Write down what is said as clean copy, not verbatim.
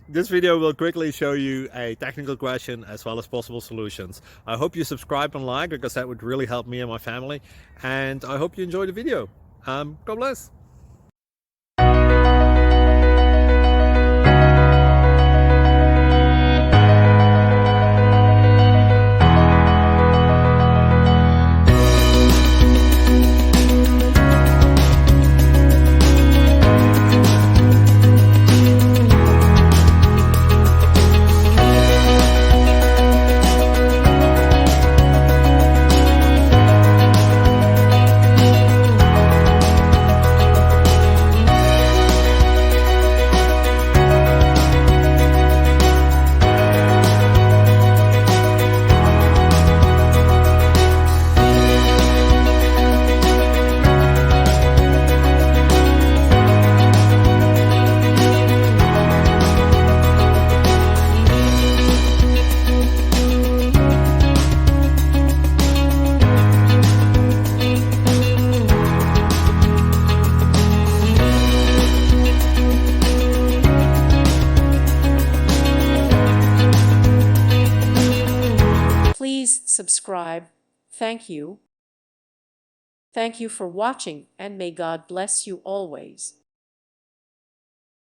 This video will quickly show you a technical question as well as possible solutions. I hope you subscribe and like, because that would really help me and my family. And I hope you enjoy the video. God bless. Please subscribe. Thank you. Thank you for watching, and may God bless you always.